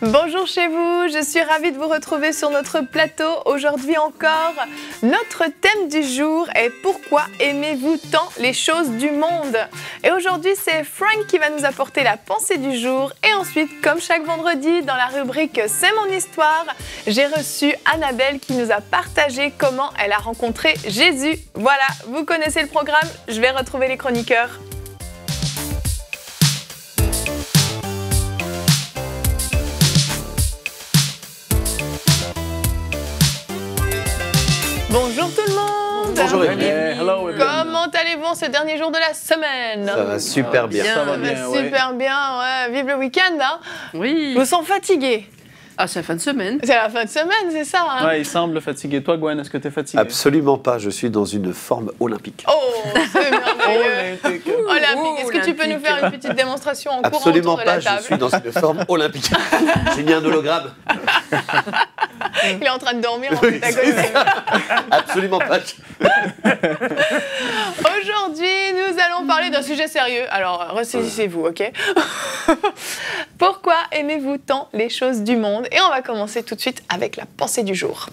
Bonjour chez vous, je suis ravie de vous retrouver sur notre plateau. Aujourd'hui encore, notre thème du jour est « Pourquoi aimez-vous tant les choses du monde ?» Et aujourd'hui, c'est Frank qui va nous apporter la pensée du jour. Et ensuite, comme chaque vendredi, dans la rubrique « C'est mon histoire », j'ai reçu Annabelle qui nous a partagé comment elle a rencontré Jésus. Voilà, vous connaissez le programme, je vais retrouver les chroniqueurs. Bonjour tout le monde. Bonjour Émilie. Comment allez-vous en ce dernier jour de la semaine? Ça va super bien. Ça va super bien, ouais. Vive le week-end, hein? Oui. Je me sens fatiguée. Ah, c'est la fin de semaine. C'est la fin de semaine, c'est ça, hein? Ouais, il semble fatigué. Toi, Gwen, est-ce que tu es fatiguée? Absolument pas, je suis dans une forme olympique. Oh, c'est merveilleux. Olympique. Est-ce que tu peux nous faire une petite démonstration en courant Absolument autour de la pas, table? je suis dans une forme olympique. J'ai mis un hologramme. Il est en train de dormir en fait à côté. Absolument pas. Aujourd'hui, nous allons parler d'un sujet sérieux. Alors, ressaisissez-vous, ok? Pourquoi aimez-vous tant les choses du monde? Et on va commencer tout de suite avec la pensée du jour.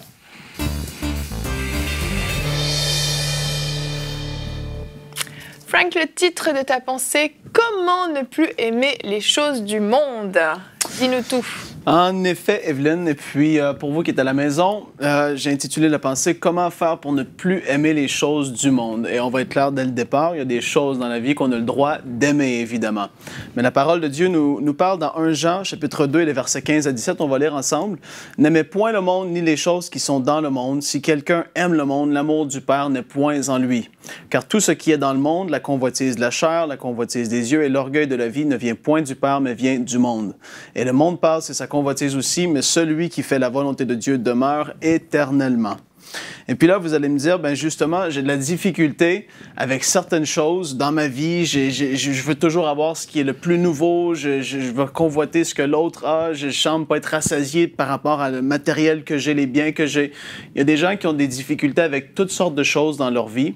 Frank, le titre de ta pensée, comment ne plus aimer les choses du monde? Dis-nous tout. En effet, Evelyne, et puis pour vous qui êtes à la maison, j'ai intitulé la pensée « Comment faire pour ne plus aimer les choses du monde ?» Et on va être clair dès le départ, il y a des choses dans la vie qu'on a le droit d'aimer, évidemment. Mais la parole de Dieu nous parle dans 1 Jean, chapitre 2, les versets 15 à 17, on va lire ensemble. « N'aimez point le monde ni les choses qui sont dans le monde. Si quelqu'un aime le monde, l'amour du Père n'est point en lui. Car tout ce qui est dans le monde, la convoitise de la chair, la convoitise des yeux et l'orgueil de la vie ne vient point du Père, mais vient du monde. Et le monde passe et sa convoitise aussi, mais celui qui fait la volonté de Dieu demeure éternellement. » Et puis là, vous allez me dire, ben justement, j'ai de la difficulté avec certaines choses dans ma vie. Je veux toujours avoir ce qui est le plus nouveau. Je veux convoiter ce que l'autre a. Je semble pas être rassasié par rapport à le matériel que j'ai, les biens que j'ai. Il y a des gens qui ont des difficultés avec toutes sortes de choses dans leur vie.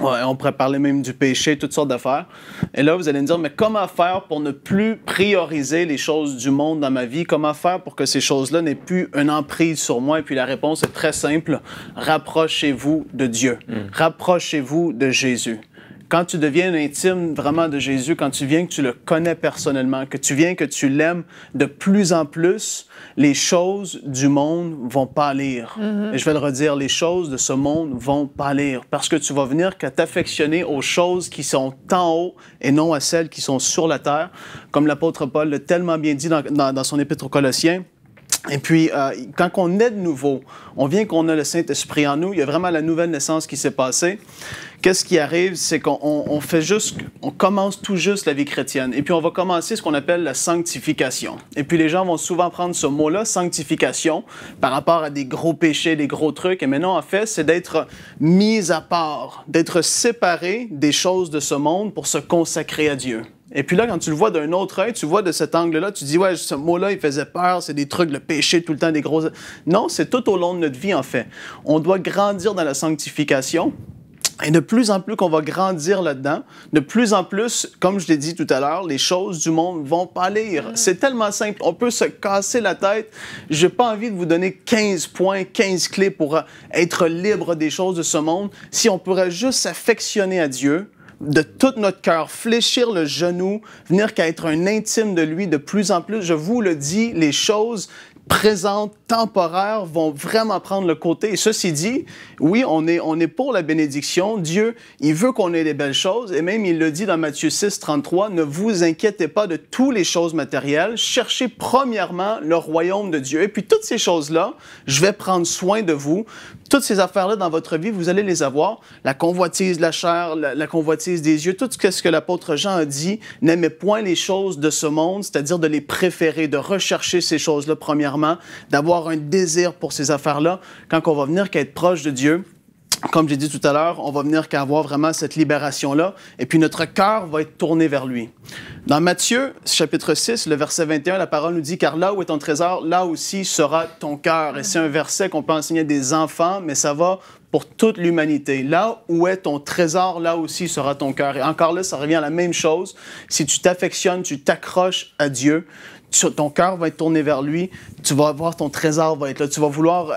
Ouais, on pourrait parler même du péché, toutes sortes d'affaires. Et là, vous allez me dire, mais comment faire pour ne plus prioriser les choses du monde dans ma vie? Comment faire pour que ces choses-là n'aient plus une emprise sur moi? Et puis la réponse est très simple. Rapprochez-vous de Dieu. Rapprochez-vous de Jésus. Quand tu deviens intime vraiment de Jésus, quand tu viens que tu le connais personnellement, que tu viens que tu l'aimes de plus en plus, les choses du monde vont pâlir. Et je vais le redire, les choses de ce monde vont pâlir parce que tu vas venir qu'à t'affectionner aux choses qui sont en haut et non à celles qui sont sur la terre, comme l'apôtre Paul l'a tellement bien dit dans son épître aux Colossiens. Et puis, quand on est de nouveau, on vient qu'on a le Saint-Esprit en nous, il y a vraiment la nouvelle naissance qui s'est passée. Qu'est-ce qui arrive? C'est qu'on fait juste, on commence tout juste la vie chrétienne. Et puis, on va commencer ce qu'on appelle la sanctification. Et puis, les gens vont souvent prendre ce mot-là, sanctification, par rapport à des gros péchés, des gros trucs. Et maintenant, en fait, c'est d'être mis à part, d'être séparé des choses de ce monde pour se consacrer à Dieu. Et puis là, quand tu le vois d'un autre œil, tu vois de cet angle-là, tu dis, ouais, ce mot-là, il faisait peur, c'est des trucs, le péché, tout le temps, des gros... Non, c'est tout au long de notre vie, en fait. On doit grandir dans la sanctification. Et de plus en plus qu'on va grandir là-dedans, de plus en plus, comme je l'ai dit tout à l'heure, les choses du monde vont pâlir. C'est tellement simple. On peut se casser la tête. J'ai pas envie de vous donner 15 points, 15 clés pour être libre des choses de ce monde. Si on pourrait juste s'affectionner à Dieu, de tout notre cœur, fléchir le genou, venir qu'à être un intime de lui de plus en plus, je vous le dis, les choses présentes, temporaires, vont vraiment prendre le côté. Et ceci dit, oui, on est pour la bénédiction. Dieu, il veut qu'on ait des belles choses. Et même, il le dit dans Matthieu 6, 33, « Ne vous inquiétez pas de toutes les choses matérielles. Cherchez premièrement le royaume de Dieu. » Et puis, toutes ces choses-là, je vais prendre soin de vous. Toutes ces affaires-là dans votre vie, vous allez les avoir. La convoitise de la chair, la convoitise des yeux, tout ce que l'apôtre Jean a dit, n'aimez point les choses de ce monde, c'est-à-dire de les préférer, de rechercher ces choses-là premièrement, d'avoir un désir pour ces affaires-là. Quand on va venir qu'à être proche de Dieu, comme j'ai dit tout à l'heure, on va venir qu'à avoir vraiment cette libération-là, et puis notre cœur va être tourné vers lui. Dans Matthieu, chapitre 6, le verset 21, la parole nous dit « Car là où est ton trésor, là aussi sera ton cœur. » Et c'est un verset qu'on peut enseigner à des enfants, mais ça va pour toute l'humanité. Là où est ton trésor, là aussi sera ton cœur. Et encore là, ça revient à la même chose. Si tu t'affectionnes, tu t'accroches à Dieu, ton cœur va être tourné vers lui, tu vas voir ton trésor va être là, tu vas vouloir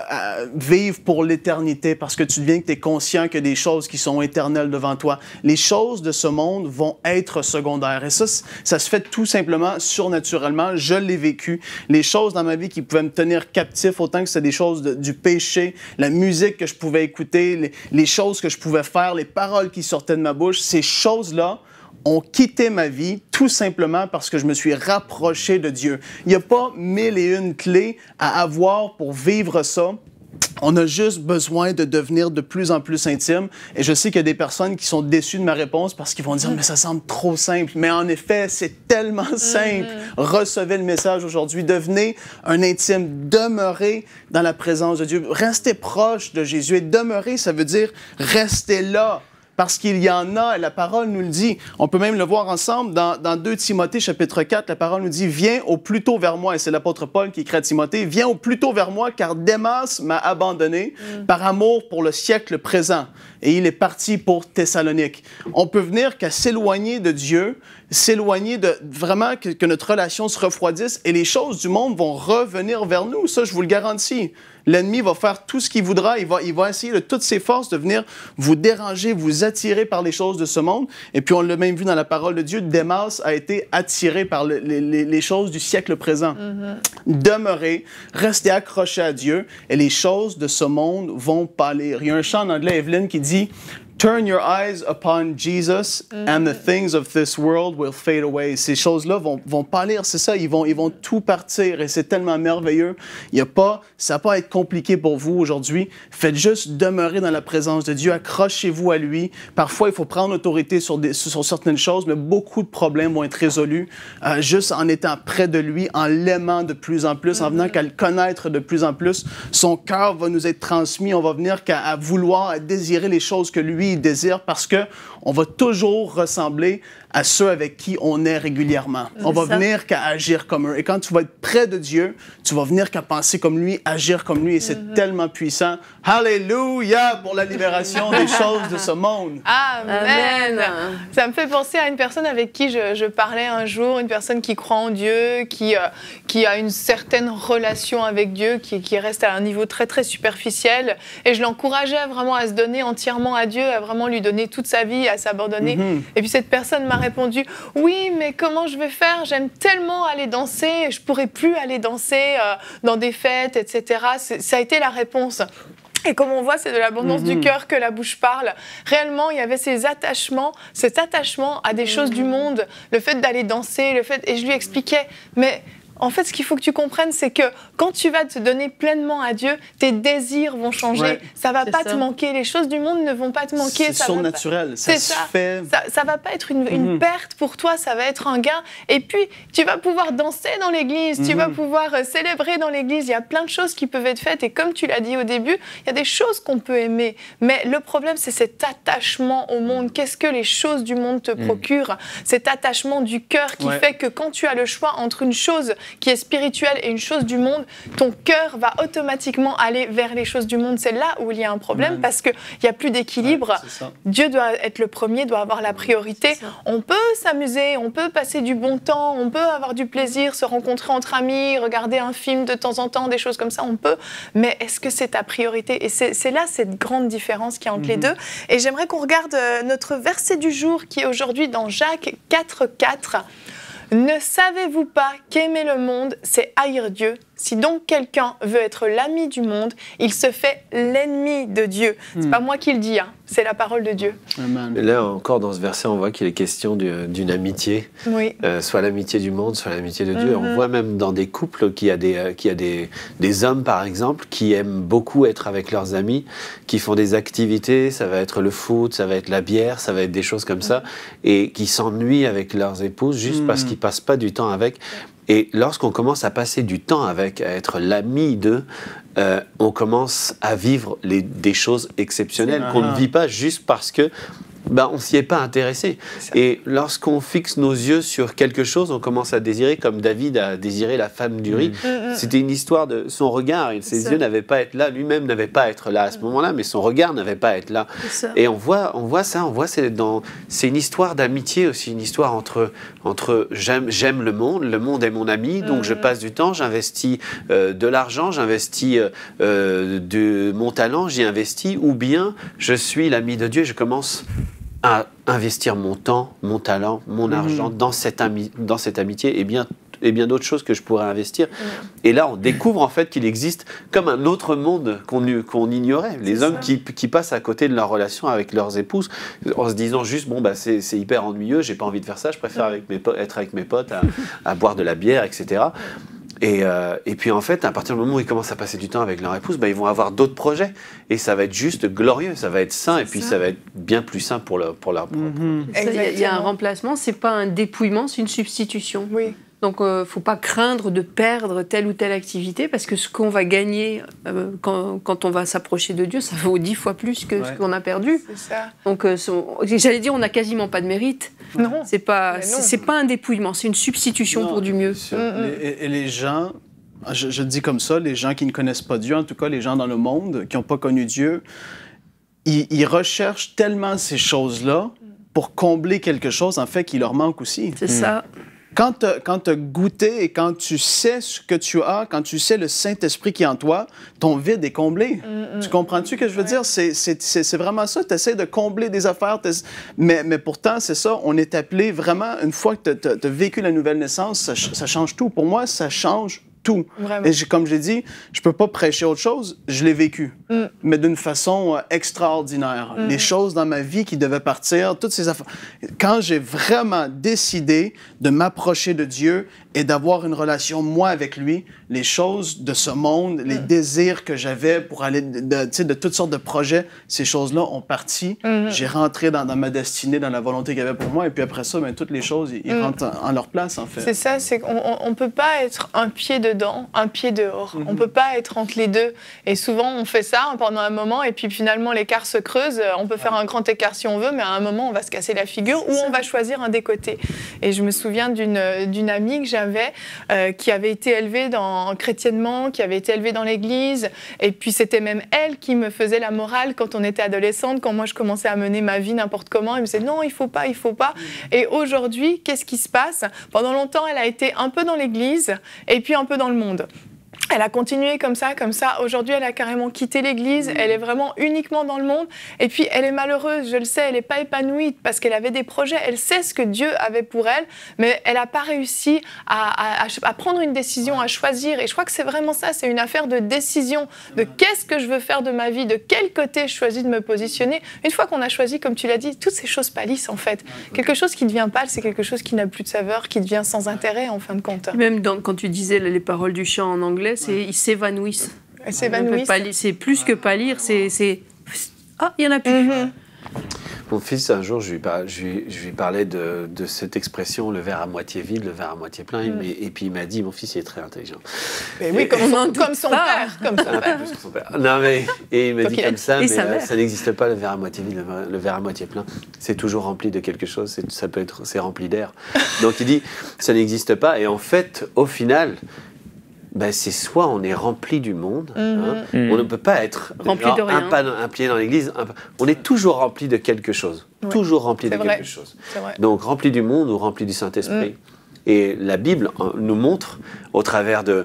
vivre pour l'éternité parce que tu deviens que tu es conscient qu'il y a des choses qui sont éternelles devant toi. Les choses de ce monde vont être secondaires et ça se fait tout simplement surnaturellement. Je l'ai vécu. Les choses dans ma vie qui pouvaient me tenir captif, autant que c'était des choses du péché, la musique que je pouvais écouter, les choses que je pouvais faire, les paroles qui sortaient de ma bouche, ces choses-là ont quitté ma vie tout simplement parce que je me suis rapproché de Dieu. Il n'y a pas 1001 clés à avoir pour vivre ça. On a juste besoin de devenir de plus en plus intime. Et je sais qu'il y a des personnes qui sont déçues de ma réponse parce qu'ils vont dire « Mais ça semble trop simple. » Mais en effet, c'est tellement simple. Recevez le message aujourd'hui. Devenez un intime. Demeurez dans la présence de Dieu. Restez proche de Jésus. Et demeurer, ça veut dire rester là. Parce qu'il y en a, et la parole nous le dit. On peut même le voir ensemble dans 2 Timothée, chapitre 4, la parole nous dit « Viens au plus tôt vers moi », et c'est l'apôtre Paul qui écrit à Timothée, « Viens au plus tôt vers moi, car Démas m'a abandonné par amour pour le siècle présent. » Et il est parti pour Thessalonique. On peut venir qu'à s'éloigner de Dieu, s'éloigner de vraiment que notre relation se refroidisse, et les choses du monde vont revenir vers nous. Ça, je vous le garantis. L'ennemi va faire tout ce qu'il voudra. Il va essayer de toutes ses forces de venir vous déranger, vous attirer par les choses de ce monde. Et puis, on l'a même vu dans la parole de Dieu, Démas a été attiré par les choses du siècle présent. Demeurez, restez accrochés à Dieu et les choses de ce monde vont pâlir. Il y a un chant en anglais, Evelyne, qui dit « Turn your eyes upon Jesus and the things of this world will fade away. » Ces choses-là vont pâlir, c'est ça, ils vont tout partir et c'est tellement merveilleux. Ça n'a pas à être compliqué pour vous aujourd'hui. Faites juste demeurer dans la présence de Dieu, accrochez-vous à lui. Parfois, il faut prendre autorité sur certaines choses, mais beaucoup de problèmes vont être résolus juste en étant près de lui, en l'aimant de plus en plus, en venant qu'à le connaître de plus en plus. Son cœur va nous être transmis, on va venir qu'à vouloir, à désirer les choses que lui désire parce que on va toujours ressembler à ceux avec qui on est régulièrement. On va venir qu'à agir comme eux. Et quand tu vas être près de Dieu, tu vas venir qu'à penser comme lui, agir comme lui. Et c'est tellement puissant. Alléluia pour la libération des choses de ce monde. Amen. Ça me fait penser à une personne avec qui je parlais un jour, une personne qui croit en Dieu, qui a une certaine relation avec Dieu, qui reste à un niveau très, très superficiel. Et je l'encourageais vraiment à se donner entièrement à Dieu, à vraiment lui donner toute sa vie, à s'abandonner. Et puis cette personne m'a répondu « Oui, mais comment je vais faire? J'aime tellement aller danser, je ne pourrais plus aller danser dans des fêtes, etc. » Ça a été la réponse. Et comme on voit, c'est de l'abondance du cœur que la bouche parle. Réellement, il y avait cet attachement à des choses du monde, le fait d'aller danser, et je lui expliquais, mais en fait, ce qu'il faut que tu comprennes, c'est que quand tu vas te donner pleinement à Dieu, tes désirs vont changer. Ouais, ça va pas te manquer. Les choses du monde ne vont pas te manquer. C'est surnaturel. Ça se fait. Ça va pas être une perte pour toi, ça va être un gain. Et puis, tu vas pouvoir danser dans l'église, tu vas pouvoir célébrer dans l'église. Il y a plein de choses qui peuvent être faites. Et comme tu l'as dit au début, il y a des choses qu'on peut aimer. Mais le problème, c'est cet attachement au monde. Qu'est-ce que les choses du monde te procurent? Cet attachement du cœur qui fait que quand tu as le choix entre une chose qui est spirituelle et une chose du monde, ton cœur va automatiquement aller vers les choses du monde. C'est là où il y a un problème parce qu'il n'y a plus d'équilibre. Dieu doit être le premier, doit avoir la priorité. On peut s'amuser, on peut passer du bon temps, on peut avoir du plaisir, se rencontrer entre amis, regarder un film de temps en temps, des choses comme ça, on peut. Mais est-ce que c'est ta priorité? Et c'est là cette grande différence qu'il y a entre les deux. Et j'aimerais qu'on regarde notre verset du jour qui est aujourd'hui dans Jacques 4:4. Ne savez-vous pas qu'aimer le monde, c'est haïr Dieu? Si donc quelqu'un veut être l'ami du monde, il se fait l'ennemi de Dieu. C'est pas moi qui le dis, c'est la parole de Dieu. Amen. Et là encore dans ce verset, on voit qu'il est question d'une amitié, soit l'amitié du monde, soit l'amitié de Dieu. On voit même dans des couples qu'il y a des hommes par exemple qui aiment beaucoup être avec leurs amis, qui font des activités, ça va être le foot, ça va être la bière, ça va être des choses comme ça, et qui s'ennuient avec leurs épouses juste parce qu'ils passent pas du temps avec. Et lorsqu'on commence à passer du temps avec, à être l'ami d'eux, on commence à vivre des choses exceptionnelles qu'on ne vit pas juste parce que ben, on s'y est pas intéressé. Et lorsqu'on fixe nos yeux sur quelque chose, on commence à désirer, comme David a désiré la femme d'Uri. C'était une histoire de son regard. Et ses yeux n'avaient pas à être là, lui-même n'avait pas à être là à ce moment-là, mais son regard n'avait pas à être là. Et on voit c'est une histoire d'amitié aussi, une histoire entre j'aime le monde est mon ami, donc je passe du temps, j'investis de l'argent, j'investis de mon talent, j'y investis, ou bien je suis l'ami de Dieu, je commence à investir mon temps, mon talent, mon argent dans cette amitié et bien d'autres choses que je pourrais investir. Et là, on découvre en fait qu'il existe comme un autre monde qu'on ignorait. Les hommes qui passent à côté de leur relation avec leurs épouses en se disant juste, bon, bah, c'est hyper ennuyeux, j'ai pas envie de faire ça, je préfère être avec mes potes à boire de la bière, etc. Et puis en fait, à partir du moment où ils commencent à passer du temps avec leur épouse, bah, ils vont avoir d'autres projets. Et ça va être juste glorieux, ça va être sain, et puis ça va être bien plus sain pour leur propre. Il y a un remplacement, c'est pas un dépouillement, c'est une substitution. Oui. Donc, il ne faut pas craindre de perdre telle ou telle activité, parce que ce qu'on va gagner quand on va s'approcher de Dieu, ça vaut 10 fois plus que ce qu'on a perdu. C'est ça. Donc, j'allais dire, on n'a quasiment pas de mérite. Non. C'est pas un dépouillement, c'est une substitution pour du mieux. Et les gens, je dis comme ça, les gens qui ne connaissent pas Dieu, en tout cas les gens dans le monde qui n'ont pas connu Dieu, ils recherchent tellement ces choses-là pour combler quelque chose, en fait, qui leur manque aussi. C'est ça. Quand tu as goûté et quand tu sais ce que tu as, quand tu sais le Saint-Esprit qui est en toi, ton vide est comblé. Tu comprends-tu ce que je veux dire? C'est vraiment ça. Tu essaies de combler des affaires. Mais pourtant, c'est ça. On est appelé vraiment, une fois que tu as vécu la nouvelle naissance, ça change tout. Pour moi, ça change tout. Vraiment. Et comme j'ai dit, je peux pas prêcher autre chose. Je l'ai vécu, mais d'une façon extraordinaire. Les choses dans ma vie qui devaient partir, toutes ces affaires. Quand j'ai vraiment décidé de m'approcher de Dieu et d'avoir une relation, moi, avec lui, les choses de ce monde, les désirs que j'avais pour aller de toutes sortes de projets, ces choses-là ont parti. J'ai rentré dans ma destinée, dans la volonté qu'il y avait pour moi, et puis après ça, toutes les choses, ils rentrent en leur place, en fait. C'est ça, c'est qu'on ne peut pas être un pied dedans, un pied dehors. On ne peut pas être entre les deux. Et souvent, on fait ça pendant un moment, et puis finalement, l'écart se creuse. On peut faire un grand écart si on veut, mais à un moment, on va se casser la figure, ou on va choisir un des côtés. Et je me souviens d'une amie que j'avais, qui avait été élevée chrétiennement, qui avait été élevée dans l'église, et puis c'était même elle qui me faisait la morale quand on était adolescente, quand moi je commençais à mener ma vie n'importe comment. Elle me disait non, il faut pas. Et aujourd'hui, qu'est-ce qui se passe? Pendant longtemps, elle a été un peu dans l'église, et puis un peu dans le monde. Elle a continué comme ça. Aujourd'hui, elle a carrément quitté l'église. Elle est vraiment uniquement dans le monde. Et puis, elle est malheureuse, je le sais. Elle n'est pas épanouie parce qu'elle avait des projets. Elle sait ce que Dieu avait pour elle, mais elle n'a pas réussi à prendre une décision, à choisir. Et je crois que c'est vraiment ça. C'est une affaire de décision, de qu'est-ce que je veux faire de ma vie, de quel côté je choisis de me positionner. Une fois qu'on a choisi, comme tu l'as dit, toutes ces choses pâlissent, en fait. Quelque chose qui devient pâle, c'est quelque chose qui n'a plus de saveur, qui devient sans intérêt, en fin de compte. Même quand tu disais les paroles du chant en anglais, ils s'évanouissent. C'est plus que pâlir, ah, il n'y en a plus. Mon fils, un jour, je lui parlais de cette expression, le verre à moitié vide, le verre à moitié plein, et puis il m'a dit, mon fils, il est très intelligent. Mais oui, comme son père. Plus que son père. Non, mais, et il m'a dit comme ça, mais ça n'existe pas, le verre à moitié vide, le verre à moitié plein. C'est toujours rempli de quelque chose, c'est rempli d'air. Donc il dit, ça n'existe pas, et en fait, au final, c'est soit on est rempli du monde, on ne peut pas être rempli de rien. Un pied dans l'église, on est toujours rempli de quelque chose, toujours rempli de quelque chose. Donc rempli du monde ou rempli du Saint-Esprit. Et la Bible nous montre, au travers de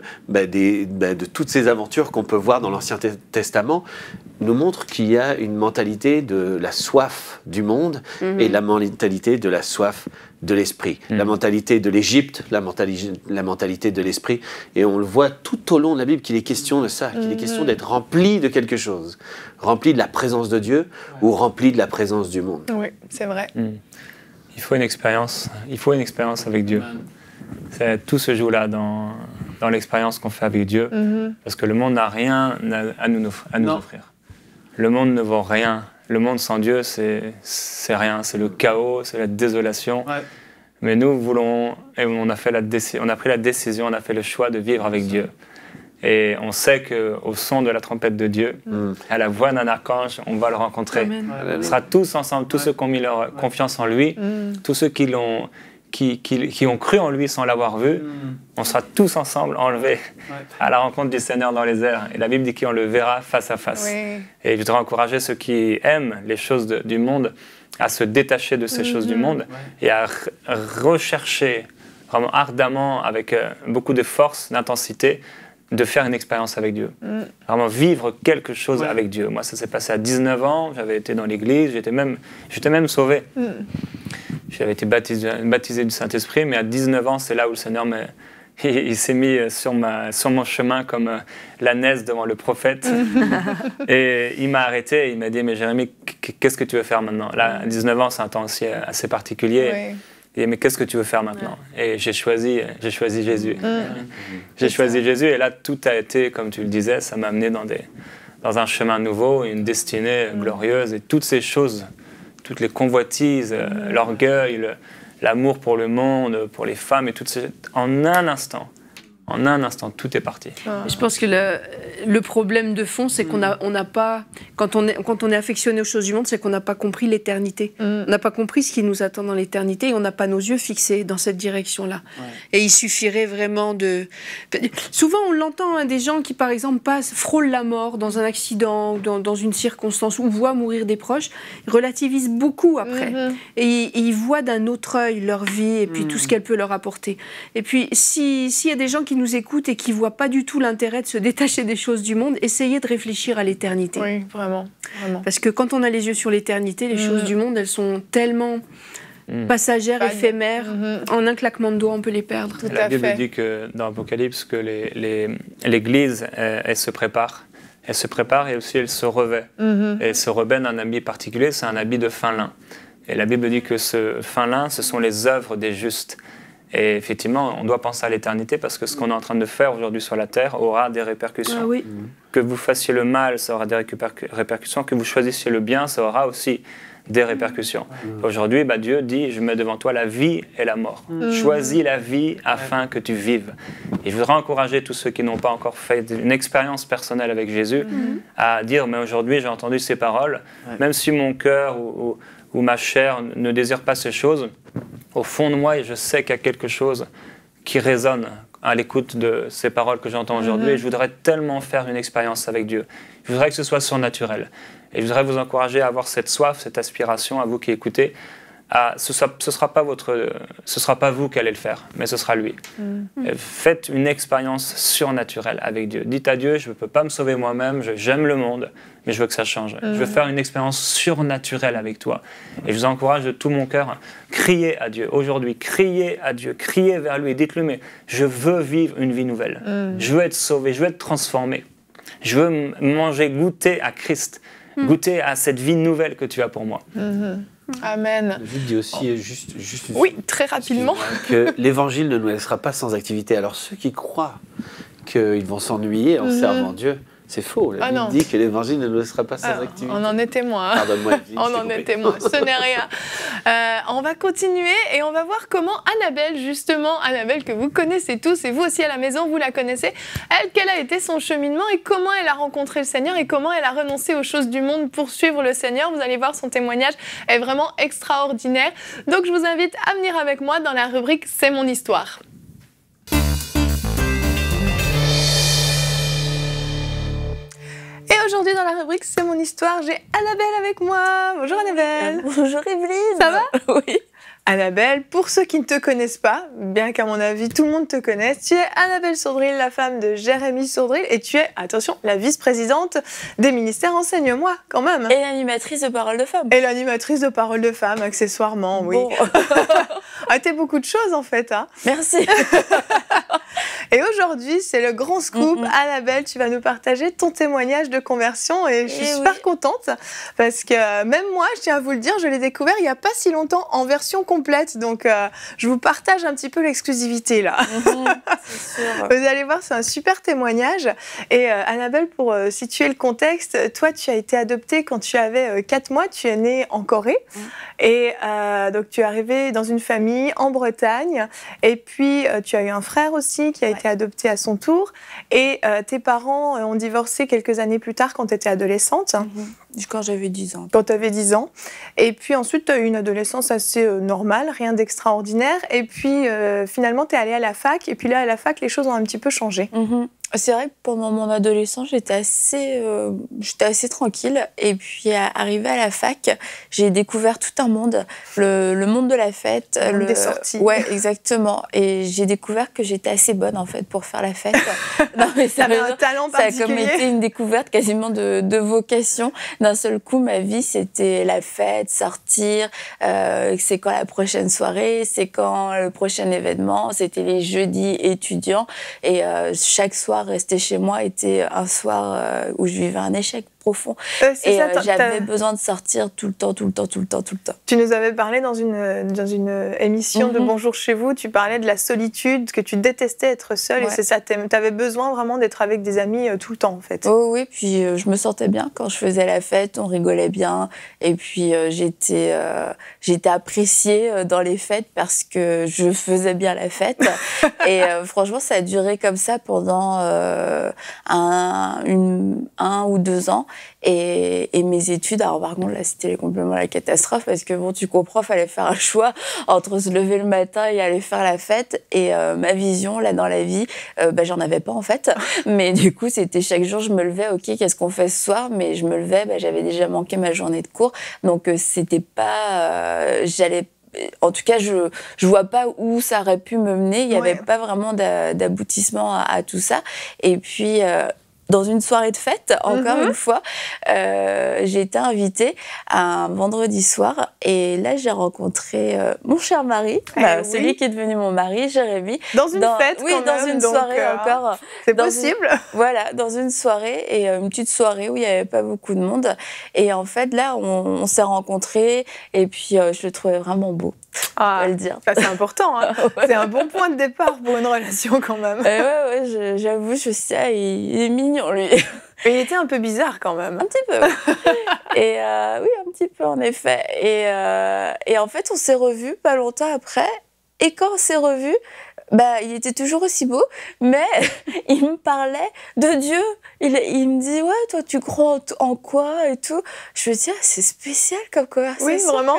toutes ces aventures qu'on peut voir dans l'Ancien Testament, nous montre qu'il y a une mentalité de la soif du monde et la mentalité de la soif de l'esprit. La mentalité de l'Égypte, la mentalité de l'esprit. Et on le voit tout au long de la Bible qu'il est question de ça, qu'il est question d'être rempli de quelque chose. Rempli de la présence de Dieu ou rempli de la présence du monde. Oui, c'est vrai. Il faut une expérience avec Dieu. Tout se joue là, dans l'expérience qu'on fait avec Dieu, parce que le monde n'a rien à nous offrir. Le monde ne vaut rien. Le monde sans Dieu, c'est rien. C'est le chaos, c'est la désolation. Ouais. Mais nous voulons, et on a pris la décision, on a fait le choix de vivre avec Dieu. Et on sait qu'au son de la trompette de Dieu, à la voix d'un archange, on va le rencontrer. Amen. On sera tous ensemble, tous ceux qui ont mis leur confiance en lui, tous ceux qui ont cru en lui sans l'avoir vu, on sera tous ensemble enlevés à la rencontre du Seigneur dans les airs. Et la Bible dit qu'on le verra face à face. Oui. Et je voudrais encourager ceux qui aiment les choses du monde à se détacher de ces choses du monde et à rechercher vraiment ardemment, avec beaucoup de force, d'intensité, de faire une expérience avec Dieu. Vraiment vivre quelque chose avec Dieu. Moi, ça s'est passé à 19 ans, j'avais été dans l'église, j'étais même sauvé. J'avais été baptisé du Saint-Esprit, mais à 19 ans, c'est là où le Seigneur il s'est mis sur mon chemin comme l'ânesse devant le prophète. Et il m'a arrêté, il m'a dit, mais Jérémie, qu'est-ce que tu veux faire maintenant? Là, à 19 ans, c'est un temps aussi assez particulier. Oui. Il dit, mais qu'est-ce que tu veux faire maintenant? Et j'ai choisi Jésus. J'ai choisi Jésus, et là, tout a été, comme tu le disais, ça m'a amené dans un chemin nouveau, une destinée glorieuse, et toutes ces choses, toutes les convoitises, l'orgueil, l'amour pour le monde, pour les femmes, et toutes ces... En un instant, tout est parti. Je pense que le problème de fond, c'est qu'on n'a pas... Quand on est affectionné aux choses du monde, c'est qu'on n'a pas compris l'éternité. On n'a pas compris ce qui nous attend dans l'éternité, et on n'a pas nos yeux fixés dans cette direction-là. Et il suffirait vraiment de... Souvent, on l'entend, des gens qui, par exemple, frôlent la mort dans un accident, ou dans une circonstance, ou voient mourir des proches, ils relativisent beaucoup après. Et ils voient d'un autre œil leur vie, et puis tout ce qu'elle peut leur apporter. Et puis, s'il y a des gens qui nous écoutent et qui ne voient pas du tout l'intérêt de se détacher des choses du monde, essayez de réfléchir à l'éternité. Oui, vraiment. Parce que quand on a les yeux sur l'éternité, les choses du monde, elles sont tellement passagères, éphémères. En un claquement de doigts, on peut les perdre. La Bible dit que dans l'Apocalypse, que l'Église, elle se prépare. Elle se prépare et aussi elle se revêt. Et elle se revêt d'un habit particulier, c'est un habit de fin lin. Et la Bible dit que ce fin lin, ce sont les œuvres des justes. Et effectivement, on doit penser à l'éternité parce que ce qu'on est en train de faire aujourd'hui sur la terre aura des répercussions. Ah oui. Que vous fassiez le mal, ça aura des répercussions. Que vous choisissiez le bien, ça aura aussi des répercussions. Aujourd'hui, Dieu dit, je mets devant toi la vie et la mort. Choisis la vie afin que tu vives. Et je voudrais encourager tous ceux qui n'ont pas encore fait une expérience personnelle avec Jésus à dire, mais aujourd'hui j'ai entendu ces paroles, même si mon cœur ou ma chair ne désire pas ces choses, au fond de moi, je sais qu'il y a quelque chose qui résonne à l'écoute de ces paroles que j'entends aujourd'hui. Et je voudrais tellement faire une expérience avec Dieu. Je voudrais que ce soit surnaturel. Et je voudrais vous encourager à avoir cette soif, cette aspiration, à vous qui écoutez. Ce sera pas vous qui allez le faire, mais ce sera lui. Faites une expérience surnaturelle avec Dieu. Dites à Dieu, je ne peux pas me sauver moi-même, j'aime le monde, mais je veux que ça change. Je veux faire une expérience surnaturelle avec toi. Et je vous encourage de tout mon cœur, criez à Dieu aujourd'hui, criez à Dieu, criez vers lui, dites-lui, mais je veux vivre une vie nouvelle. Je veux être sauvé, je veux être transformé. Je veux manger, goûter à Christ, goûter à cette vie nouvelle que tu as pour moi. Amen. Je dis aussi, juste oui, très rapidement, que l'évangile ne nous laissera pas sans activité. Alors ceux qui croient qu'ils vont s'ennuyer en servant Dieu, c'est faux. La Bible dit que l'évangile ne nous laissera pas sans activité. On en est témoin. Pardonne-moi, on en est témoin. Ce n'est rien. On va continuer et on va voir comment Annabelle, justement, Annabelle que vous connaissez tous et vous aussi à la maison, vous la connaissez, elle, quel a été son cheminement et comment elle a rencontré le Seigneur et comment elle a renoncé aux choses du monde pour suivre le Seigneur. Vous allez voir, son témoignage est vraiment extraordinaire. Donc je vous invite à venir avec moi dans la rubrique C'est mon histoire. Et aujourd'hui dans la rubrique C'est mon histoire, j'ai Annabelle avec moi. Bonjour Annabelle. Bonjour Evelyne. Ça va? Oui. Annabelle, pour ceux qui ne te connaissent pas, bien qu'à mon avis tout le monde te connaisse, tu es Annabelle Sourdril, la femme de Jérémie Sourdril, et tu es, attention, la vice-présidente des ministères Enseigne-moi, quand même. Et l'animatrice de Parole de Femme. Et l'animatrice de Parole de Femme, accessoirement, oui. Bon. T'es beaucoup de choses en fait. Hein. Merci. Et aujourd'hui, c'est le grand scoop. Annabelle, tu vas nous partager ton témoignage de conversion et je suis super contente parce que même moi, je tiens à vous le dire, je l'ai découvert il n'y a pas si longtemps en version complète. Donc, je vous partage un petit peu l'exclusivité là. C'est sûr. Vous allez voir, c'est un super témoignage. Et Annabelle, pour situer le contexte, toi, tu as été adoptée quand tu avais 4 mois. Tu es née en Corée. Et donc, tu es arrivée dans une famille en Bretagne. Et puis, tu as eu un frère aussi. fille qui a été adoptée à son tour. Et tes parents ont divorcé quelques années plus tard quand tu étais adolescente. Quand j'avais 10 ans. Quand tu avais 10 ans. Et puis ensuite, tu as eu une adolescence assez normale, rien d'extraordinaire. Et puis finalement, tu es allée à la fac. Et puis là, à la fac, les choses ont un petit peu changé. C'est vrai que pendant mon adolescence, j'étais assez tranquille. Et puis, arrivée à la fac, j'ai découvert tout un monde. Le monde de la fête. Le monde des sorties. Ouais, exactement. Et j'ai découvert que j'étais assez bonne, en fait, pour faire la fête. Non, mais t'avais un talent particulier. Ça a comme été une découverte quasiment de vocation. D'un seul coup, ma vie, c'était la fête, sortir. C'est quand la prochaine soirée, c'est quand le prochain événement. C'était les jeudis étudiants. Et chaque soir, rester chez moi était un soir où je vivais un échec profond. Et j'avais besoin de sortir tout le temps. Tu nous avais parlé dans une émission de Bonjour chez vous, tu parlais de la solitude, que tu détestais être seule, et c'est ça, tu avais besoin vraiment d'être avec des amis tout le temps en fait. Oh oui, puis je me sentais bien quand je faisais la fête, on rigolait bien, et puis j'étais appréciée dans les fêtes parce que je faisais bien la fête. Et franchement, ça a duré comme ça pendant 1 ou 2 ans. Et mes études, alors par contre là c'était complètement la catastrophe parce que bon, tu comprends, fallait faire un choix entre se lever le matin et aller faire la fête, et ma vision là dans la vie, j'en avais pas en fait, mais du coup c'était chaque jour je me levais, ok, qu'est-ce qu'on fait ce soir, mais je me levais, j'avais déjà manqué ma journée de cours, donc c'était pas en tout cas, je vois pas où ça aurait pu me mener. Il y avait pas vraiment d'aboutissement à tout ça. Et puis dans une soirée de fête, encore une fois, j'ai été invitée à un vendredi soir, et là j'ai rencontré mon cher mari, celui qui est devenu mon mari, Jérémy. Dans une fête, oui, dans une soirée encore. C'est possible. Voilà, dans une soirée, et une petite soirée où il n'y avait pas beaucoup de monde. Et en fait, là, on s'est rencontrés, et puis je le trouvais vraiment beau. Ah, on va le dire. Ça, c'est important. Hein. C'est un bon point de départ pour une relation quand même. J'avoue, je sais, il est mignon, lui. Mais il était un peu bizarre quand même. Un petit peu. Et oui, un petit peu en effet. Et en fait, on s'est revus pas longtemps après. Et quand on s'est revus, il était toujours aussi beau, mais il me parlait de Dieu. Il me dit, ouais, toi, tu crois en quoi et tout. Je me dis, c'est spécial comme conversation. Oui, vraiment.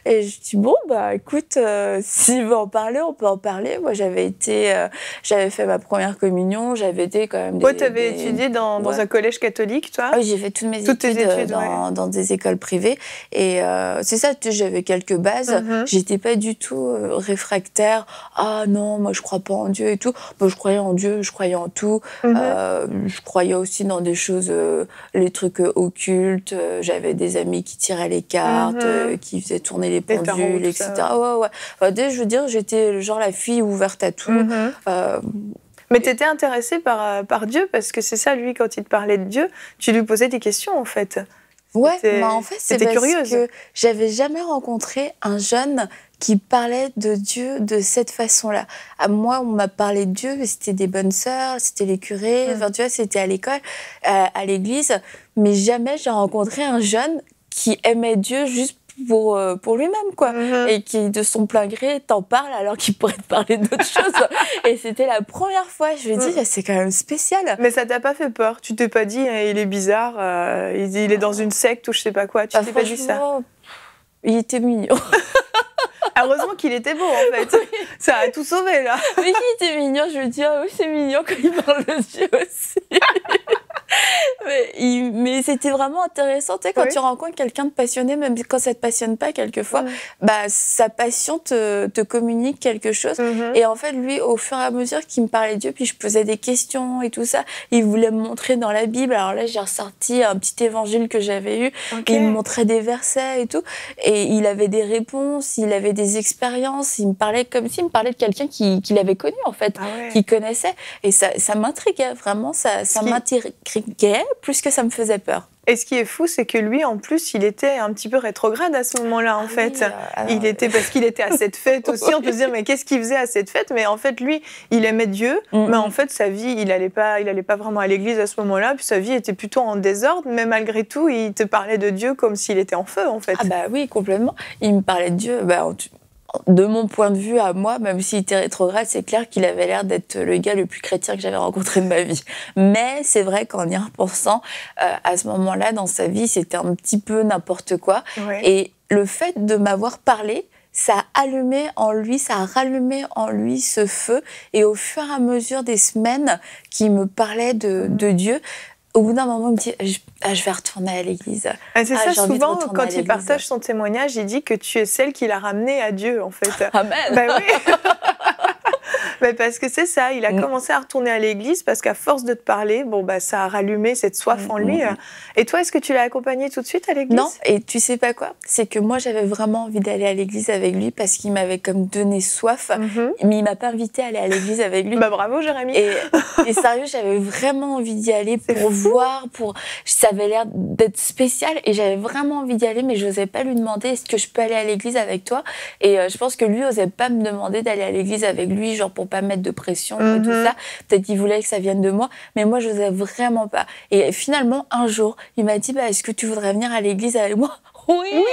Et je dis, bon, écoute, s'il veut en parler, on peut en parler. Moi, j'avais fait ma première communion, j'avais été quand même... Tu avais étudié dans un collège catholique, toi? Oui, j'ai fait toutes mes études dans des écoles privées. Et c'est ça, j'avais quelques bases. J'étais pas du tout réfractaire. Ah non, moi je crois pas en Dieu et tout. Moi je croyais en Dieu, je croyais en tout. Je croyais aussi dans des choses, les trucs occultes. J'avais des amis qui tiraient les cartes, qui faisaient tourner les pendules, etc. Ouais. Enfin, je veux dire, j'étais genre la fille ouverte à tout. Mais tu étais intéressée par Dieu, parce que c'est ça, lui, quand il te parlait de Dieu, tu lui posais des questions en fait. Ouais, en fait, c'est parce curieuse. que j'avais jamais rencontré un jeune qui parlait de Dieu de cette façon-là. À moi, on m'a parlé de Dieu, mais c'était des bonnes sœurs, c'était les curés, enfin, tu vois, c'était à l'école, à l'église, mais jamais j'ai rencontré un jeune qui aimait Dieu juste pour lui-même, quoi. Et qui, de son plein gré, t'en parle alors qu'il pourrait te parler d'autres choses. Et c'était la première fois, je lui ai dit, c'est quand même spécial. Mais ça t'a pas fait peur? Tu t'es pas dit, il est bizarre, il est dans une secte ou je sais pas quoi, tu t'es pas dit ça? Il était mignon. Heureusement qu'il était beau, en fait. Ça a tout sauvé, là. Mais qu'il était mignon, je me dis, ah oui, c'est mignon quand il parle de Dieu aussi. Mais c'était vraiment intéressant, tu sais, quand tu rencontres quelqu'un de passionné, même quand ça te passionne pas quelquefois, sa passion te communique quelque chose. Et en fait, lui, au fur et à mesure qu'il me parlait de Dieu, puis je posais des questions et tout ça, il voulait me montrer dans la Bible. Alors là, j'ai ressorti un petit évangile que j'avais eu, il me montrait des versets et tout, et il avait des réponses, il avait des expériences, il me parlait comme s'il me parlait de quelqu'un qu'il avait connu, en fait, qu'il connaissait. Et ça m'intriguait, vraiment, ça m'intriguait plus que ça me faisait peur. Et ce qui est fou, c'est que lui, en plus, il était un petit peu rétrograde à ce moment-là, en fait. Il était, parce qu'il était à cette fête aussi. On peut se dire, mais qu'est-ce qu'il faisait à cette fête? Mais en fait, lui, il aimait Dieu. Mais en fait, sa vie, il allait pas vraiment à l'église à ce moment-là. Puis sa vie était plutôt en désordre. Mais malgré tout, il te parlait de Dieu comme s'il était en feu, en fait. Ah oui, complètement. Il me parlait de Dieu. de mon point de vue à moi, même s'il était rétrograde, c'est clair qu'il avait l'air d'être le gars le plus chrétien que j'avais rencontré de ma vie. Mais c'est vrai qu'en y repensant, à ce moment-là, dans sa vie, c'était un petit peu n'importe quoi. Ouais. Et le fait de m'avoir parlé, ça a allumé en lui, ça a rallumé en lui ce feu. Et au fur et à mesure des semaines qu'il me parlait de Dieu, au bout d'un moment, il me dit je vais retourner à l'église. C'est ça, souvent, quand il partage son témoignage, il dit que tu es celle qui l'a ramené à Dieu, en fait. Amen. Oui. Parce que c'est ça, il a commencé à retourner à l'église parce qu'à force de te parler, ça a rallumé cette soif en lui. Et toi, est-ce que tu l'as accompagné tout de suite à l'église? Non, et tu sais pas quoi? C'est que moi, j'avais vraiment envie d'aller à l'église avec lui parce qu'il m'avait comme donné soif, mais il m'a pas invité à aller à l'église avec lui. Bravo, Jérémie. Et sérieux, j'avais vraiment envie d'y aller pour voir, ça avait l'air d'être spécial et j'avais vraiment envie d'y aller, mais je n'osais pas lui demander est-ce que je peux aller à l'église avec toi? Et je pense que lui n'osait pas me demander d'aller à l'église avec lui, genre pour pas mettre de pression et tout ça. Peut-être qu'il voulait que ça vienne de moi, mais moi, je n'osais vraiment pas. Et finalement, un jour, il m'a dit est-ce que tu voudrais venir à l'église avec moi? Oui,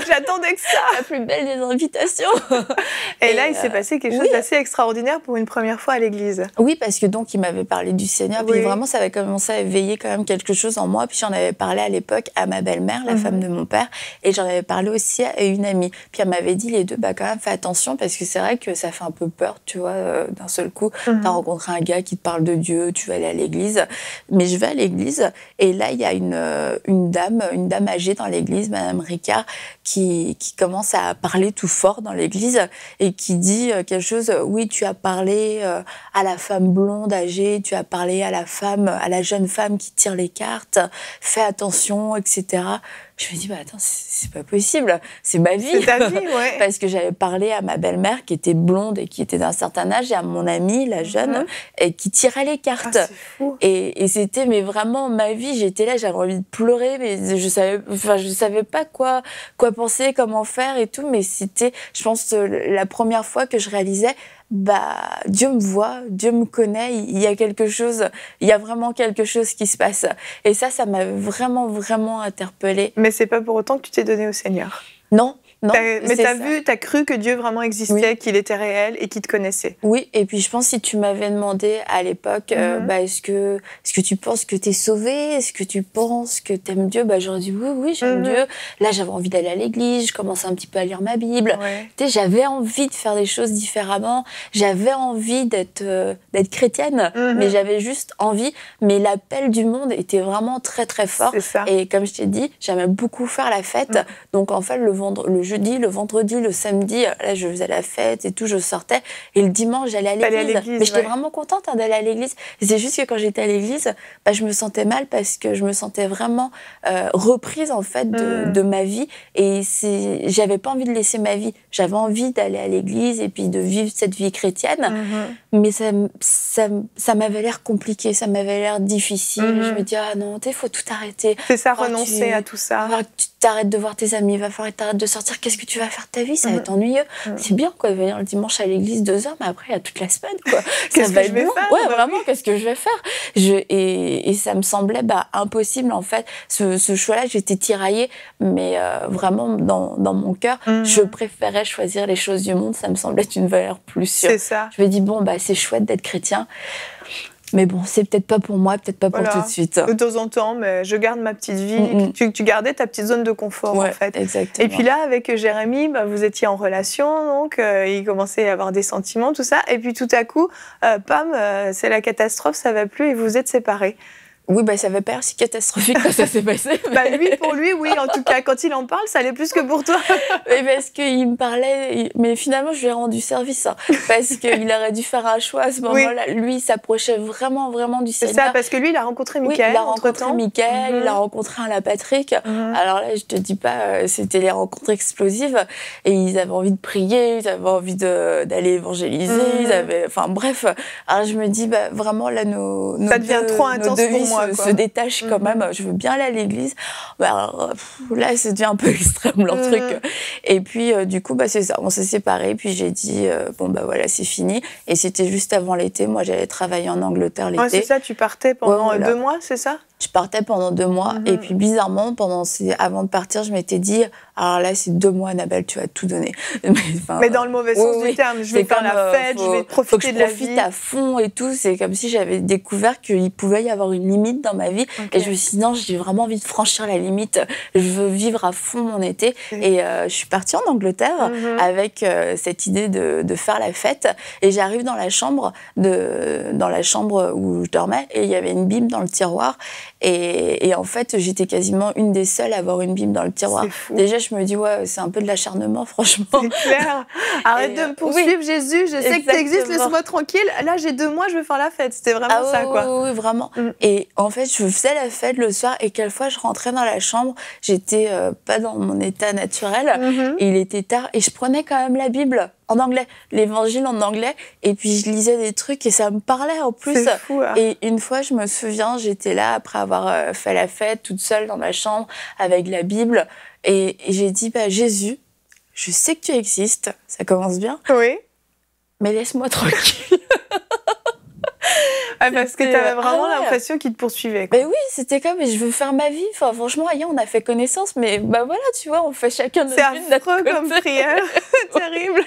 j'attendais que ça. La plus belle des invitations. Et là, il s'est passé quelque chose d'assez extraordinaire pour une première fois à l'église. Oui, parce que donc, il m'avait parlé du Seigneur. Puis vraiment, ça avait commencé à éveiller quand même quelque chose en moi. Puis j'en avais parlé à l'époque à ma belle-mère, la femme de mon père. Et j'en avais parlé aussi à une amie. Puis elle m'avait dit, les deux, quand même, fais attention. Parce que c'est vrai que ça fait un peu peur, tu vois, d'un seul coup. T'as rencontré un gars qui te parle de Dieu, tu vas aller à l'église. Mais je vais à l'église. Et là, il y a une dame âgée dans l'église, Madame Ricard, qui commence à parler tout fort dans l'église et qui dit quelque chose, oui, tu as parlé à la femme blonde âgée, tu as parlé à la jeune femme qui tire les cartes, fais attention, etc. Je me dis, attends, c'est pas possible, c'est ma vie. C'est ta vie, ouais. Parce que j'avais parlé à ma belle-mère qui était blonde et qui était d'un certain âge et à mon amie, la jeune, et qui tirait les cartes. C'est fou. Et c'était mais vraiment ma vie, j'étais là, j'avais envie de pleurer, mais je savais pas quoi penser, comment faire et tout, mais c'était, je pense, la première fois que je réalisais Dieu me voit, Dieu me connaît, il y a vraiment quelque chose qui se passe. Et ça m'a vraiment, vraiment interpellée. Mais c'est pas pour autant que tu t'es donné au Seigneur. Non. Mais t'as cru que Dieu vraiment existait, qu'il était réel et qu'il te connaissait. Oui, et puis je pense si tu m'avais demandé à l'époque, est-ce que tu penses que t'es sauvé? Est-ce que tu penses que t'aimes Dieu? J'aurais dit oui, j'aime Dieu. Là, j'avais envie d'aller à l'église, je commençais un petit peu à lire ma Bible. Ouais. Tu sais, j'avais envie de faire des choses différemment. J'avais envie d'être chrétienne, mais j'avais juste envie. Mais l'appel du monde était vraiment très, très fort. C'est ça. Et comme je t'ai dit, j'aimais beaucoup faire la fête. Donc en fait, le jeudi, le vendredi, le samedi, là, je faisais la fête et tout, je sortais. Et le dimanche, j'allais à l'église. Mais j'étais vraiment contente d'aller à l'église. Et c'est juste que quand j'étais à l'église, je me sentais mal parce que je me sentais vraiment reprise, en fait, de ma vie. Et j'avais pas envie de laisser ma vie. J'avais envie d'aller à l'église et puis de vivre cette vie chrétienne. Mais ça m'avait l'air compliqué, ça m'avait l'air difficile. Je me dis, non, il faut tout arrêter. C'est ça, renoncer à tout ça. Tu t'arrêtes de voir tes amis, il va falloir que tu arrêtes de sortir. Qu'est-ce que tu vas faire de ta vie? Ça va être ennuyeux. C'est bien, quoi, venir le dimanche à l'église 2 heures, mais après, il y a toute la semaine, quoi. Qu'est-ce que je vais faire? Ouais, vraiment, qu'est-ce que je vais faire? Et ça me semblait impossible, en fait. Ce choix-là, j'étais tiraillée, mais vraiment, dans mon cœur, je préférais choisir les choses du monde. Ça me semblait une valeur plus sûre. C'est ça. Je me dis, c'est chouette d'être chrétien. Mais bon, c'est peut-être pas pour moi, peut-être pas pour tout de suite. De temps en temps, mais je garde ma petite vie. Tu gardais ta petite zone de confort, en fait. Exactement. Et puis là, avec Jérémie, vous étiez en relation, donc il commençait à y avoir des sentiments, tout ça. Et puis tout à coup, c'est la catastrophe, ça va plus et vous êtes séparés. Oui, ça va pas être si catastrophique que ça s'est passé. Pour lui, oui. En tout cas, quand il en parle, ça allait plus que pour toi. Mais parce qu'il me parlait... Mais finalement, je lui ai rendu service. Parce qu'il aurait dû faire un choix à ce moment-là. Lui, il s'approchait vraiment, vraiment du Seigneur. C'est ça, parce que lui, il a rencontré Michael. Il a rencontré Michael, il a rencontré un Patrick. Alors là, je te dis pas, c'était les rencontres explosives. Et ils avaient envie de prier, ils avaient envie d'aller évangéliser. Enfin, bref. Alors je me dis, vraiment, là, ça devient trop intense pour moi. Se détache quand même. Je veux bien aller à l'église. Alors, là, ça devient un peu extrême, leur truc. Et puis, du coup, c'est ça. On s'est séparés. Puis j'ai dit, voilà, c'est fini. Et c'était juste avant l'été. Moi, j'allais travailler en Angleterre l'été. Ouais, c'est ça. Tu partais pendant 2 mois, c'est ça? Je partais pendant 2 mois. Et puis, bizarrement, avant de partir, je m'étais dit, alors là, c'est 2 mois, Annabelle, tu vas tout donner. Mais dans le mauvais sens du terme, je vais faire la fête, je vais profiter de la vie. Profite à fond et tout. C'est comme si j'avais découvert qu'il pouvait y avoir une limite dans ma vie. Et je me suis dit, non, j'ai vraiment envie de franchir la limite. Je veux vivre à fond mon été. Et je suis partie en Angleterre avec cette idée de faire la fête. Et j'arrive dans la chambre où je dormais et il y avait une Bible dans le tiroir. Et en fait, j'étais quasiment une des seules à avoir une Bible dans le tiroir. Déjà, je me dis, ouais, c'est un peu de l'acharnement, franchement. C'est clair. Arrête de me poursuivre, Jésus. Je sais que tu existes, laisse-moi tranquille. Là, j'ai 2 mois, je veux faire la fête. C'était vraiment ça, quoi. Oui, vraiment. Et en fait, je faisais la fête le soir et quelquefois, je rentrais dans la chambre. J'étais pas dans mon état naturel. Il était tard et je prenais quand même la Bible en anglais, l'évangile en anglais, et puis je lisais des trucs et ça me parlait en plus. C'est fou, hein. Et une fois, je me souviens, j'étais là après avoir fait la fête toute seule dans ma chambre avec la Bible et j'ai dit, Jésus, je sais que tu existes, ça commence bien, mais laisse-moi tranquille. Parce que tu avais vraiment l'impression qu'il te poursuivait. Mais oui, c'était comme, mais je veux faire ma vie. Enfin, franchement, hier, on a fait connaissance, mais voilà, tu vois, on fait chacun notre vie. C'est affreux comme prière. Terrible.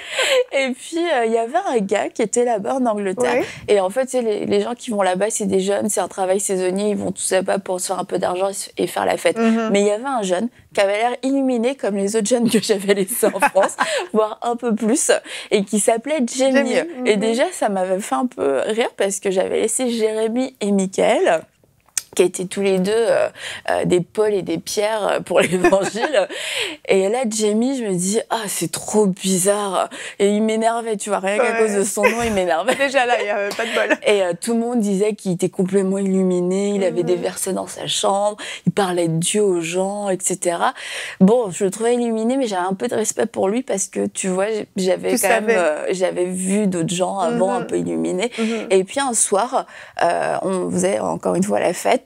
Et puis, il y avait un gars qui était là-bas en Angleterre. Et en fait, les gens qui vont là-bas, c'est des jeunes, c'est un travail saisonnier, ils vont tous là-bas pour se faire un peu d'argent et faire la fête. Mais il y avait un jeune qui avait l'air illuminé comme les autres jeunes que j'avais laissés en France, voire un peu plus, et qui s'appelait Jamie. Et déjà, ça m'avait fait un peu rire parce que j'avais laissé Jérémy et Michael, qui étaient tous les deux des Paul et des Pierre pour l'évangile. Et là, Jamie, je me dis, c'est trop bizarre. Et il m'énervait, tu vois, rien qu'à cause de son nom, il m'énervait. Déjà là, il n'y avait pas de bol. Et tout le monde disait qu'il était complètement illuminé, il avait des versets dans sa chambre, il parlait de Dieu aux gens, etc. Bon, je le trouvais illuminé, mais j'avais un peu de respect pour lui parce que, tu vois, j'avais vu d'autres gens avant un peu illuminés. Et puis un soir, on faisait encore une fois la fête.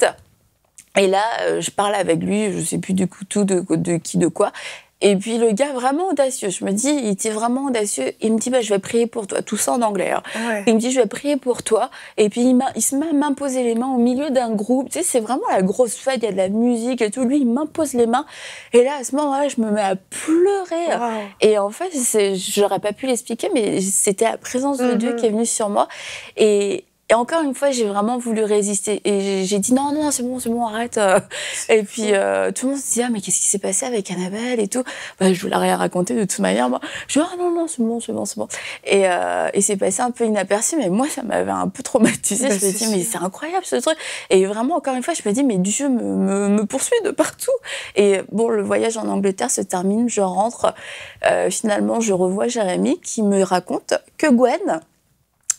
Et là, je parle avec lui, je sais plus du coup tout de qui, de quoi. Et puis le gars vraiment audacieux, je me dis, il était vraiment audacieux. Il me dit, je vais prier pour toi, tout ça en anglais. Hein. Il me dit, je vais prier pour toi. Et puis il se met à m'imposer les mains au milieu d'un groupe. Tu sais, c'est vraiment la grosse fête, il y a de la musique et tout. Lui, il m'impose les mains. Et là, à ce moment-là, je me mets à pleurer. Et en fait, j'aurais pas pu l'expliquer, mais c'était la présence de Dieu qui est venue sur moi. Et encore une fois, j'ai vraiment voulu résister. Et j'ai dit non, c'est bon, arrête. Et puis tout le monde se dit, mais qu'est-ce qui s'est passé avec Annabelle et tout. Je vous l'ai rien raconté de toute manière. Moi, je dis, non, c'est bon. Et c'est passé un peu inaperçu, mais moi, ça m'avait un peu traumatisée. Je me dis, mais c'est incroyable ce truc. Et vraiment, encore une fois, je me dis, mais Dieu me poursuit de partout. Et bon, le voyage en Angleterre se termine, je rentre. Finalement, je revois Jérémy qui me raconte que Gwen,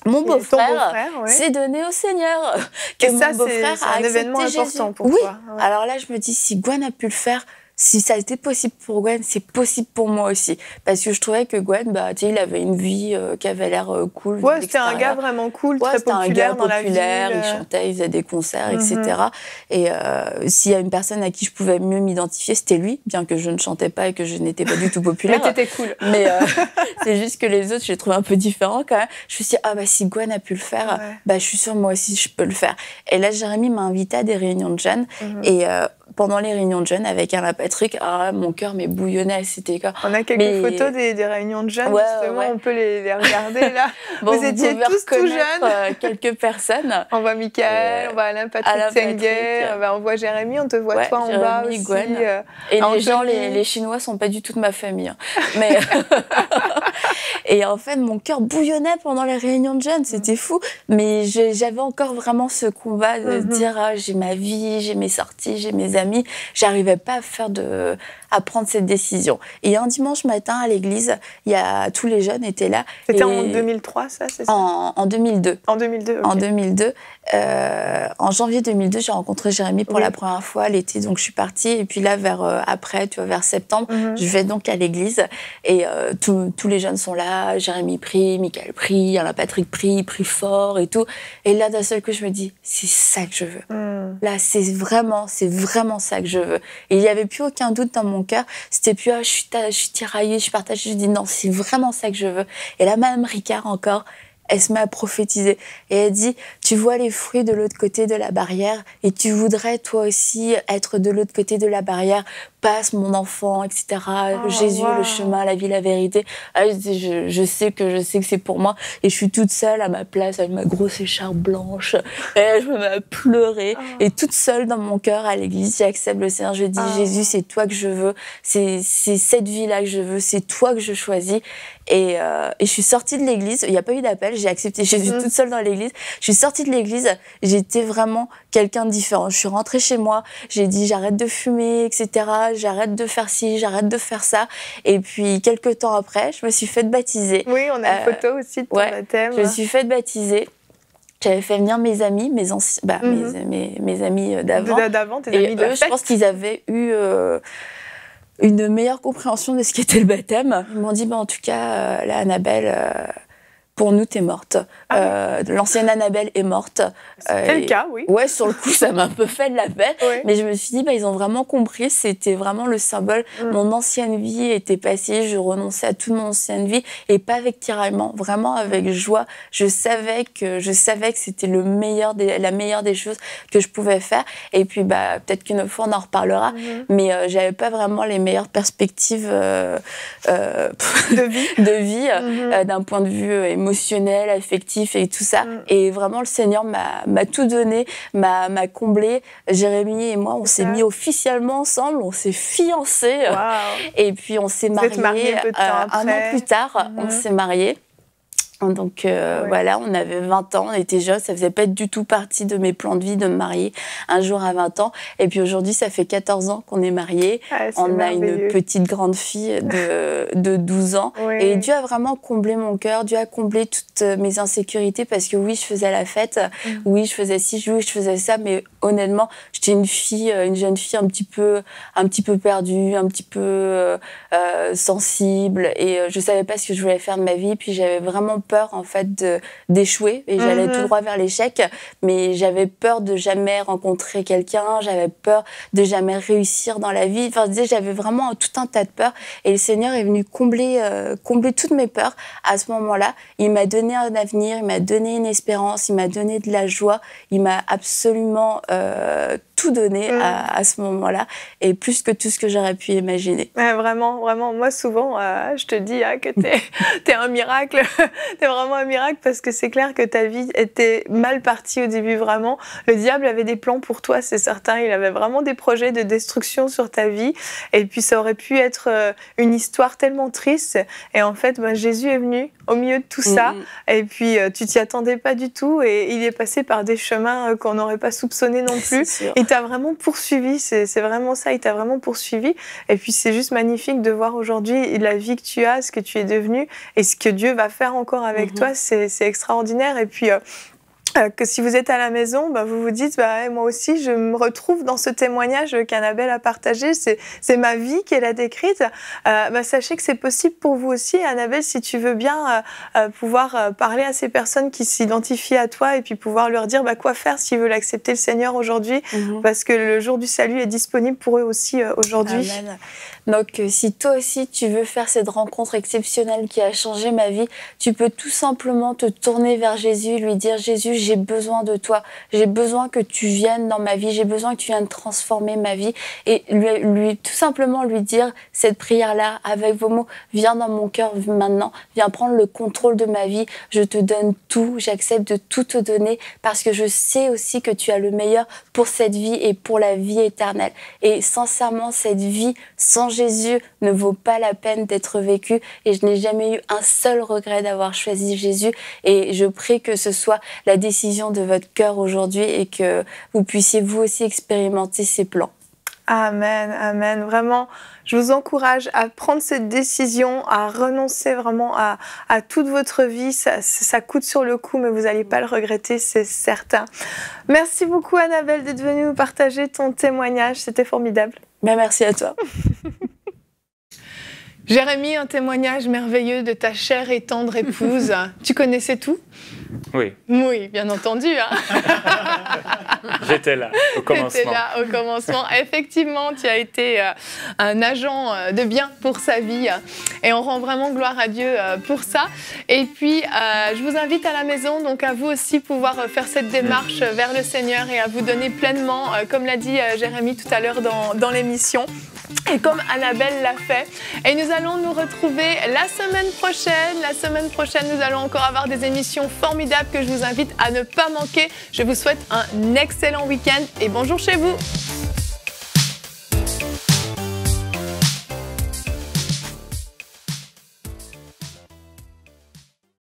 mon beau-frère s'est donné au Seigneur. Et ça, c'est un événement important pour toi. Alors là, je me dis, si Gwen a pu le faire, si ça a été possible pour Gwen, c'est possible pour moi aussi. Parce que je trouvais que Gwen, il avait une vie qui avait l'air cool. Ouais, c'était un gars vraiment cool, très populaire dans la ville. Il chantait, il faisait des concerts, etc. Et s'il y a une personne à qui je pouvais mieux m'identifier, c'était lui, bien que je ne chantais pas et que je n'étais pas du tout populaire. Mais t'étais cool. Mais c'est juste que les autres, je les trouvais un peu différents quand même. Je me suis dit, si Gwen a pu le faire, je suis sûre, moi aussi, je peux le faire. Et là, Jérémy m'a invitée à des réunions de jeunes. Et pendant les réunions de jeunes avec Alain Patrick, mon cœur m'est bouillonné. C'était on a quelques photos des réunions de jeunes, justement, on peut les regarder là. Vous étiez tous tout jeunes. Quelques personnes. On voit Michael, on voit Alain Patrick Senger, on voit Jérémy, on te voit toi en bas aussi. Gwen. Et les Chinois sont pas du tout de ma famille. Hein. Mais et en fait, mon cœur bouillonnait pendant les réunions de jeunes, c'était fou. Mais j'avais encore vraiment ce combat de dire j'ai ma vie, j'ai mes sorties, j'ai mes amis. J'arrivais pas à prendre cette décision. Et un dimanche matin à l'église, tous les jeunes étaient là. C'était en 2003, ça, c'est ça? En 2002. En 2002, ok. En 2002. En janvier 2002, j'ai rencontré Jérémy pour la première fois l'été, donc je suis partie. Et puis là, vers septembre, je vais donc à l'église. Et tous les jeunes sont là. Jérémy prie, Michael prie, Alain Patrick prie fort et tout. Et là, d'un seul coup, je me dis, c'est ça que je veux. Là, c'est vraiment ça que je veux. Et il n'y avait plus aucun doute dans mon cœur. C'était plus, je suis tiraillée, je suis partagée. Je dis non, c'est vraiment ça que je veux. Et là, Mme Ricard encore, elle se met à prophétiser. Et elle dit, tu vois les fruits de l'autre côté de la barrière et tu voudrais toi aussi être de l'autre côté de la barrière. Passe mon enfant, etc. Jésus, le chemin, la vie, la vérité. Je sais que c'est pour moi. Et je suis toute seule à ma place avec ma grosse écharpe blanche. Et je me mets à pleurer. Et toute seule dans mon cœur à l'église, j'accepte le Seigneur. Je dis, Jésus, c'est toi que je veux. C'est cette vie-là que je veux. C'est toi que je choisis. Et je suis sortie de l'église. Il n'y a pas eu d'appel. J'ai accepté Jésus toute seule dans l'église. Je suis sortie de l'église. J'étais vraiment quelqu'un de différent. Je suis rentrée chez moi. J'ai dit, j'arrête de fumer, etc. J'arrête de faire ci, j'arrête de faire ça. Et puis, quelques temps après, je me suis faite baptiser. Oui, on a une photo aussi de ton baptême. Je me suis faite baptiser. J'avais fait venir mes amis, mes amis d'avant. D'avant, tes amis de la fête. Je pense qu'ils avaient eu une meilleure compréhension de ce qu'était le baptême. Ils m'ont dit, en tout cas, là, Annabelle... pour nous, t'es morte. L'ancienne Annabelle est morte. C'était le cas, oui. Ouais, sur le coup, ça m'a un peu fait de la peine. Oui. Mais je me suis dit, ils ont vraiment compris. C'était vraiment le symbole. Mon ancienne vie était passée. Je renonçais à toute mon ancienne vie. Et pas avec tiraillement, vraiment avec joie. Je savais que c'était la meilleure des choses que je pouvais faire. Et puis, peut-être qu'une fois, on en reparlera. Mais j'avais pas vraiment les meilleures perspectives de vie d'un point de vue émotionnel, affectif et tout ça. Et vraiment, le Seigneur m'a tout donné, m'a comblé. Jérémie et moi, on s'est mis officiellement ensemble, on s'est fiancés. Wow. Et puis, on s'est mariés un an plus tard. On s'est mariés. Donc voilà, on avait 20 ans, on était jeunes, ça faisait pas du tout partie de mes plans de vie de me marier un jour à 20 ans. Et puis aujourd'hui, ça fait 14 ans qu'on est mariés. On a une petite grande fille de 12 ans. Oui. Et Dieu a vraiment comblé mon cœur, Dieu a comblé toutes mes insécurités parce que oui, je faisais la fête, oui, je faisais ci, oui, je faisais ça, mais honnêtement, j'étais une jeune fille un petit peu perdue, un petit peu sensible et je savais pas ce que je voulais faire de ma vie. Puis j'avais vraiment peur en fait d'échouer et j'allais tout droit vers l'échec, mais j'avais peur de jamais rencontrer quelqu'un, j'avais peur de jamais réussir dans la vie. Enfin, j'avais vraiment tout un tas de peurs et le Seigneur est venu combler toutes mes peurs à ce moment-là. Il m'a donné un avenir, il m'a donné une espérance, il m'a donné de la joie, il m'a absolument tout donné à ce moment-là et plus que tout ce que j'aurais pu imaginer. Ouais, vraiment, moi souvent je te dis que t'es un miracle. T'es vraiment un miracle parce que c'est clair que ta vie était mal partie au début, vraiment. Le diable avait des plans pour toi, c'est certain. Il avait vraiment des projets de destruction sur ta vie. Et puis ça aurait pu être une histoire tellement triste. Et en fait, Jésus est venu au milieu de tout ça. Et puis tu t'y attendais pas du tout. Et il est passé par des chemins qu'on n'aurait pas soupçonnés non plus. Il t'a vraiment poursuivi. C'est vraiment ça, il t'a vraiment poursuivi. Et puis c'est juste magnifique de voir aujourd'hui la vie que tu as, ce que tu es devenu et ce que Dieu va faire encore avec toi, c'est extraordinaire. Et puis que si vous êtes à la maison, vous vous dites moi aussi je me retrouve dans ce témoignage qu'Annabelle a partagé, c'est ma vie qu'elle a décrite. Sachez que c'est possible pour vous aussi, Annabelle, si tu veux bien pouvoir parler à ces personnes qui s'identifient à toi et puis pouvoir leur dire quoi faire s'ils veulent accepter le Seigneur aujourd'hui, parce que le jour du salut est disponible pour eux aussi aujourd'hui. Amen. Donc, si toi aussi, tu veux faire cette rencontre exceptionnelle qui a changé ma vie, tu peux tout simplement te tourner vers Jésus, lui dire « Jésus, j'ai besoin de toi. J'ai besoin que tu viennes dans ma vie. J'ai besoin que tu viennes transformer ma vie. » Et tout simplement lui dire cette prière-là avec vos mots. « Viens dans mon cœur maintenant. Viens prendre le contrôle de ma vie. Je te donne tout. J'accepte de tout te donner parce que je sais aussi que tu as le meilleur pour cette vie et pour la vie éternelle. » Et sincèrement, cette vie sans Jésus ne vaut pas la peine d'être vécue et je n'ai jamais eu un seul regret d'avoir choisi Jésus et je prie que ce soit la décision de votre cœur aujourd'hui et que vous puissiez vous aussi expérimenter ses plans. Amen, amen. Vraiment, je vous encourage à prendre cette décision, à renoncer vraiment à toute votre vie. Ça coûte sur le coup, mais vous n'allez pas le regretter, c'est certain. Merci beaucoup, Annabelle, d'être venue nous partager ton témoignage. C'était formidable. Merci à toi. Jérémie, un témoignage merveilleux de ta chère et tendre épouse. Tu connaissais tout ? Oui. Oui, bien entendu. J'étais là au commencement. J'étais là au commencement. Effectivement, tu as été un agent de bien pour sa vie et on rend vraiment gloire à Dieu pour ça. Et puis, je vous invite à la maison, donc à vous aussi pouvoir faire cette démarche vers le Seigneur et à vous donner pleinement, comme l'a dit Jérémie tout à l'heure dans l'émission. Et comme Annabelle l'a fait. Et nous allons nous retrouver la semaine prochaine. La semaine prochaine, nous allons encore avoir des émissions formidables que je vous invite à ne pas manquer. Je vous souhaite un excellent week-end et bonjour chez vous.